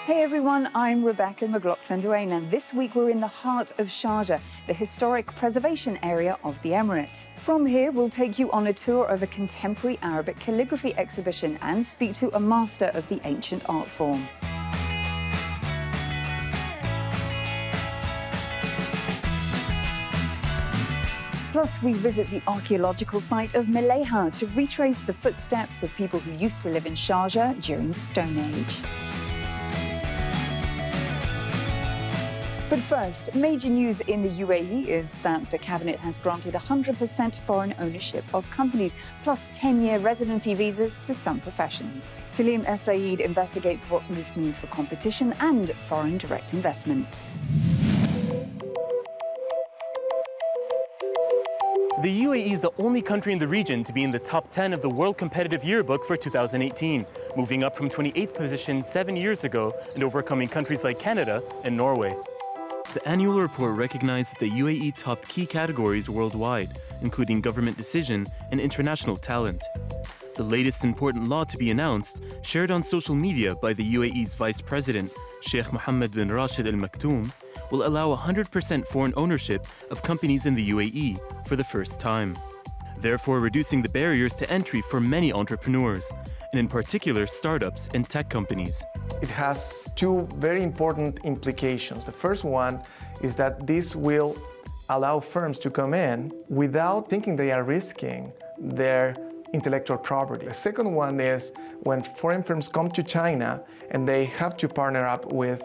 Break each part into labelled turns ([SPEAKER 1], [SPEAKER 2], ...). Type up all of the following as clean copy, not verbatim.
[SPEAKER 1] Hey everyone, I'm Rebecca McLaughlin-Duane, and this week we're in the heart of Sharjah, the historic preservation area of the Emirate. From here, we'll take you on a tour of a contemporary Arabic calligraphy exhibition and speak to a master of the ancient art form. Plus, we visit the archaeological site of Meleha to retrace the footsteps of people who used to live in Sharjah during the Stone Age. But first, major news in the UAE is that the cabinet has granted 100% foreign ownership of companies, plus 10-year residency visas to some professions. Salim Saeed investigates what this means for competition and foreign direct investment.
[SPEAKER 2] The UAE is the only country in the region to be in the top 10 of the World Competitive Yearbook for 2018, moving up from 28th position 7 years ago and overcoming countries like Canada and Norway. The annual report recognized that the UAE topped key categories worldwide, including government decision and international talent. The latest important law to be announced, shared on social media by the UAE's Vice President, Sheikh Mohammed bin Rashid Al Maktoum, will allow 100% foreign ownership of companies in the UAE for the first time, therefore reducing the barriers to entry for many entrepreneurs, and in particular startups and tech companies.
[SPEAKER 3] It has two very important implications. The first one is that this will allow firms to come in without thinking they are risking their intellectual property. The second one is when foreign firms come to China and they have to partner up with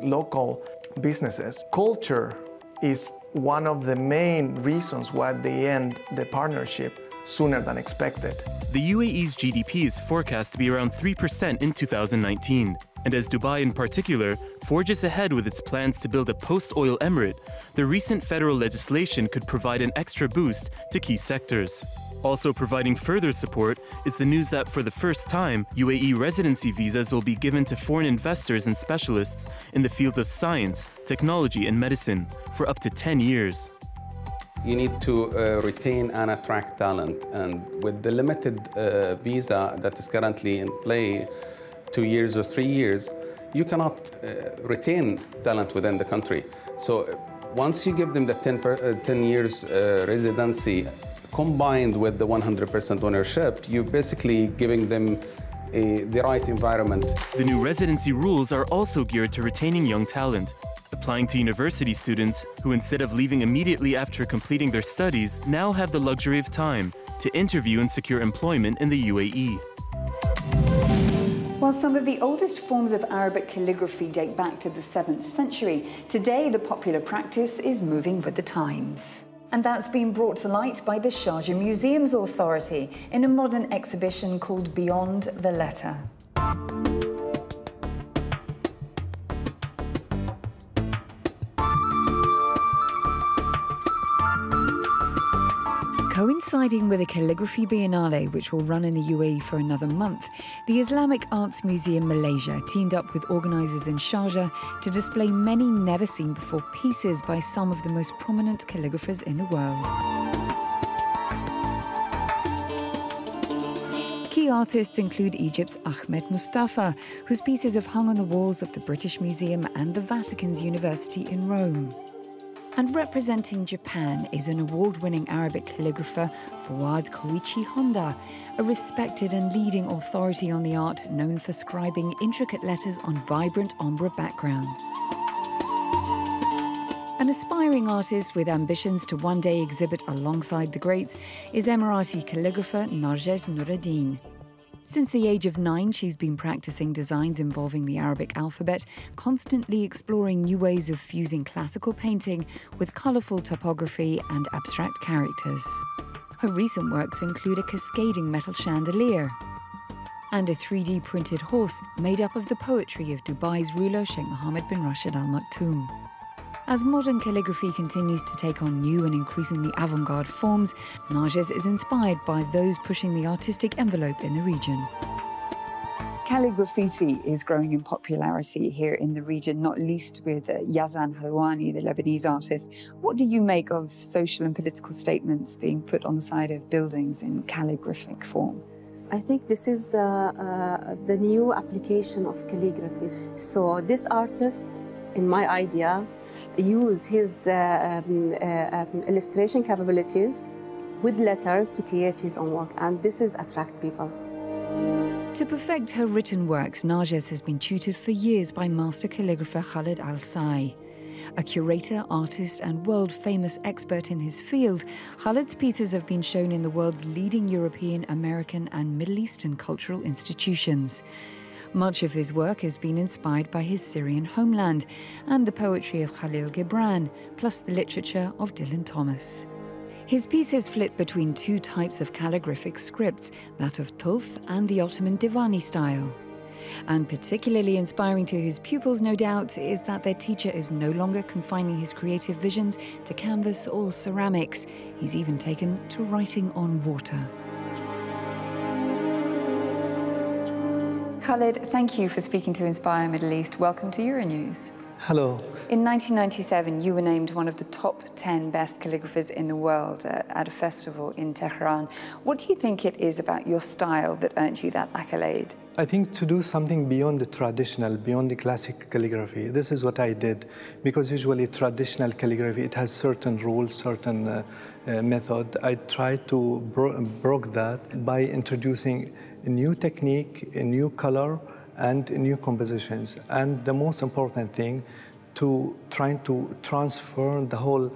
[SPEAKER 3] local businesses. Culture is one of the main reasons why they end the partnership sooner than expected.
[SPEAKER 2] The UAE's GDP is forecast to be around 3% in 2019. And as Dubai in particular forges ahead with its plans to build a post-oil emirate, the recent federal legislation could provide an extra boost to key sectors. Also providing further support is the news that for the first time, UAE residency visas will be given to foreign investors and specialists in the fields of science, technology and medicine for up to 10 years.
[SPEAKER 4] You need to retain and attract talent, and with the limited visa that is currently in play, 2 years or 3 years, you cannot retain talent within the country. So once you give them the 10 years residency, combined with the 100% ownership, you're basically giving them the right environment.
[SPEAKER 2] The new residency rules are also geared to retaining young talent, applying to university students who, instead of leaving immediately after completing their studies, now have the luxury of time to interview and secure employment in the UAE.
[SPEAKER 1] While some of the oldest forms of Arabic calligraphy date back to the 7th century, today the popular practice is moving with the times. And that's been brought to light by the Sharjah Museums Authority in a modern exhibition called Beyond the Letter. Coinciding with a calligraphy biennale which will run in the UAE for another month, the Islamic Arts Museum Malaysia teamed up with organisers in Sharjah to display many never-seen-before pieces by some of the most prominent calligraphers in the world. Key artists include Egypt's Ahmed Mustafa, whose pieces have hung on the walls of the British Museum and the Vatican's University in Rome. And representing Japan is an award-winning Arabic calligrapher, Fuad Koichi Honda, a respected and leading authority on the art known for scribing intricate letters on vibrant ombre backgrounds. An aspiring artist with ambitions to one day exhibit alongside the greats is Emirati calligrapher Narges Nureddin. Since the age of 9, she's been practicing designs involving the Arabic alphabet, constantly exploring new ways of fusing classical painting with colourful typography and abstract characters. Her recent works include a cascading metal chandelier and a 3D printed horse made up of the poetry of Dubai's ruler Sheikh Mohammed bin Rashid Al Maktoum. As modern calligraphy continues to take on new and increasingly avant-garde forms, Narges is inspired by those pushing the artistic envelope in the region. Calligraphy is growing in popularity here in the region, not least with Yazan Halwani, the Lebanese artist. What do you make of social and political statements being put on the side of buildings in calligraphic form?
[SPEAKER 5] I think this is the new application of calligraphy. So this artist, in my idea, use his illustration capabilities with letters to create his own work, and this is attract people.
[SPEAKER 1] To perfect her written works, Narges has been tutored for years by master calligrapher Khaled Al-Sai. A curator, artist, and world-famous expert in his field, Khaled's pieces have been shown in the world's leading European, American, and Middle Eastern cultural institutions. Much of his work has been inspired by his Syrian homeland and the poetry of Khalil Gibran, plus the literature of Dylan Thomas. His pieces flit between two types of calligraphic scripts, that of Tulth and the Ottoman Divani style. And particularly inspiring to his pupils, no doubt, is that their teacher is no longer confining his creative visions to canvas or ceramics. He's even taken to writing on water. Khaled, thank you for speaking to Inspire Middle East. Welcome to Euronews.
[SPEAKER 6] Hello.
[SPEAKER 1] In 1997, you were named one of the top 10 best calligraphers in the world at a festival in Tehran. What do you think it is about your style that earned you that accolade?
[SPEAKER 6] I think to do something beyond the traditional, beyond the classic calligraphy. This is what I did, because usually traditional calligraphy, it has certain rules, certain method. I tried to broke that by introducing a new technique, a new color, and new compositions. And the most important thing, trying to transfer the whole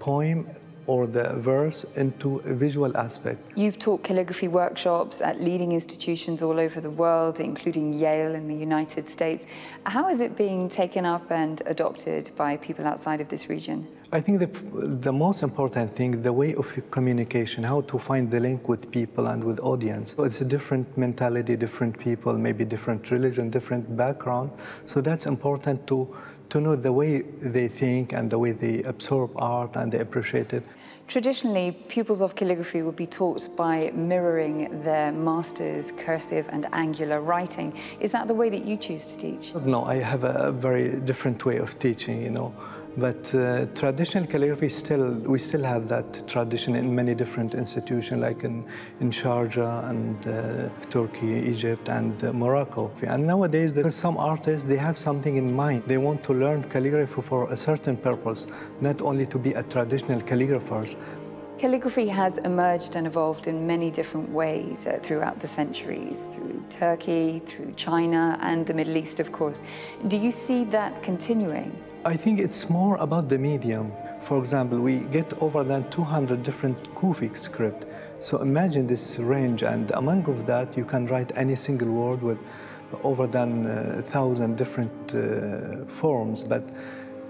[SPEAKER 6] poem or the verse into a visual aspect.
[SPEAKER 1] You've taught calligraphy workshops at leading institutions all over the world, including Yale in the United States. How is it being taken up and adopted by people outside of this region?
[SPEAKER 6] I think the most important thing, the way of communication, how to find the link with people and with audience. So it's a different mentality, different people, maybe different religion, different background. So that's important to know the way they think and the way they absorb art and they appreciate it.
[SPEAKER 1] Traditionally, pupils of calligraphy would be taught by mirroring their master's cursive and angular writing. Is that the way that you choose to teach?
[SPEAKER 6] No, I have a very different way of teaching, you know. But traditional calligraphy, we still have that tradition in many different institutions, like in Sharjah and Turkey, Egypt, and Morocco. And nowadays, there's some artists, they have something in mind. They want to learn calligraphy for a certain purpose, not only to be a traditional calligraphers.
[SPEAKER 1] Calligraphy has emerged and evolved in many different ways throughout the centuries, through Turkey, through China, and the Middle East, of course. Do you see that continuing?
[SPEAKER 6] I think it's more about the medium. For example, we get over than 200 different Kufic script. So imagine this range, and among of that, you can write any single word with over than 1,000 different forms. But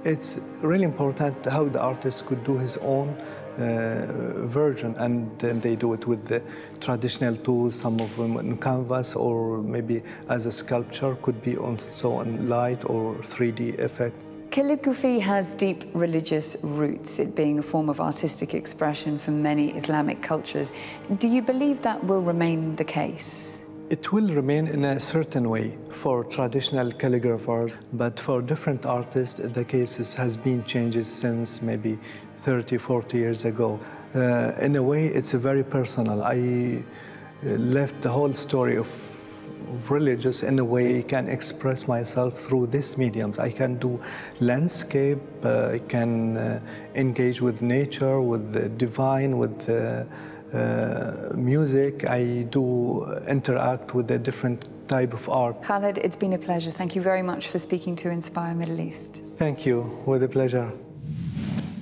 [SPEAKER 6] it's really important how the artist could do his own version, and then they do it with the traditional tools, some of them on canvas, or maybe as a sculpture, could be also on light or 3D effect.
[SPEAKER 1] Calligraphy has deep religious roots, it being a form of artistic expression for many Islamic cultures. Do you believe that will remain the case?
[SPEAKER 6] It will remain in a certain way for traditional calligraphers, but for different artists, the cases has been changed since maybe 30, 40 years ago. In a way, it's very personal. I left the whole story of religious in a way I can express myself through these mediums. I can do landscape, I can engage with nature, with the divine, with the music. I do interact with a different type of art.
[SPEAKER 1] Khaled, it's been a pleasure. Thank you very much for speaking to Inspire Middle East.
[SPEAKER 6] Thank you, with a pleasure.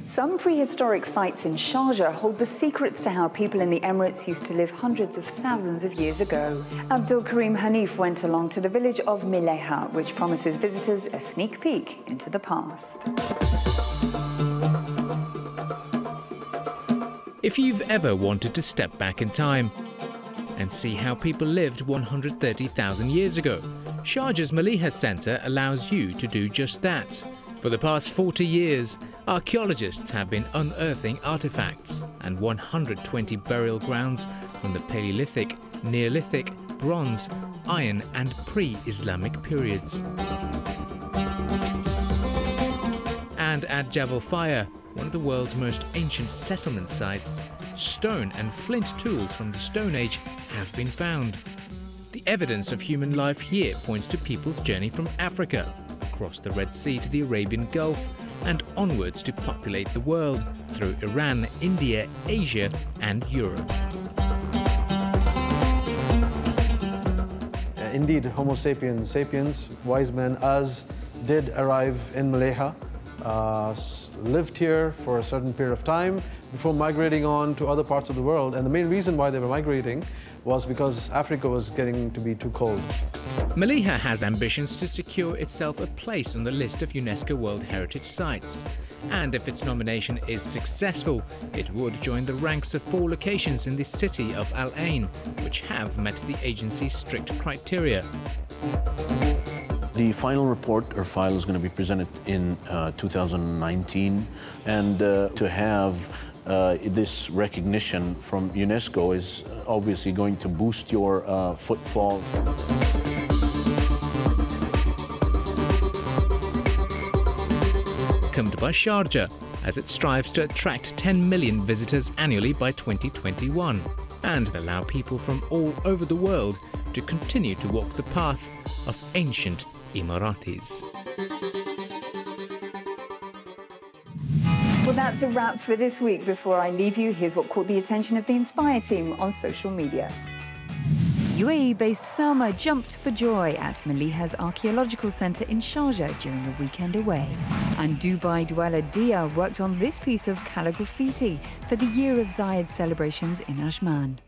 [SPEAKER 1] Some prehistoric sites in Sharjah hold the secrets to how people in the Emirates used to live hundreds of thousands of years ago. Abdul Karim Hanif went along to the village of Mileha, which promises visitors a sneak peek into the past.
[SPEAKER 7] If you've ever wanted to step back in time and see how people lived 130,000 years ago, Sharjah's Mileha Centre allows you to do just that. For the past 40 years, archaeologists have been unearthing artifacts and 120 burial grounds from the Paleolithic, Neolithic, Bronze, Iron and pre-Islamic periods. And at Jabal Fire, one of the world's most ancient settlement sites, stone and flint tools from the Stone Age have been found. The evidence of human life here points to people's journey from Africa, across the Red Sea to the Arabian Gulf, and onwards to populate the world through Iran, India, Asia, and Europe.
[SPEAKER 6] Indeed, Homo sapiens sapiens, wise men as, did arrive in Malaya, lived here for a certain period of time before migrating on to other parts of the world. And the main reason why they were migrating was because Africa was getting to be too cold.
[SPEAKER 7] Malaya has ambitions to secure itself a place on the list of UNESCO World Heritage Sites. And if its nomination is successful, it would join the ranks of 4 locations in the city of Al Ain, which have met the agency's strict criteria.
[SPEAKER 8] The final report or file is going to be presented in 2019, and to have this recognition from UNESCO is obviously going to boost your footfall.
[SPEAKER 7] Welcomed by Sharjah, as it strives to attract 10 million visitors annually by 2021 and allow people from all over the world to continue to walk the path of ancient Emiratis.
[SPEAKER 1] Well, that's a wrap for this week. Before I leave you, here's what caught the attention of the Inspire team on social media. UAE-based Salma jumped for joy at Maliha's archaeological centre in Sharjah during a weekend away. And Dubai dweller Dia worked on this piece of calligraffiti for the Year of Zayed celebrations in Ajman.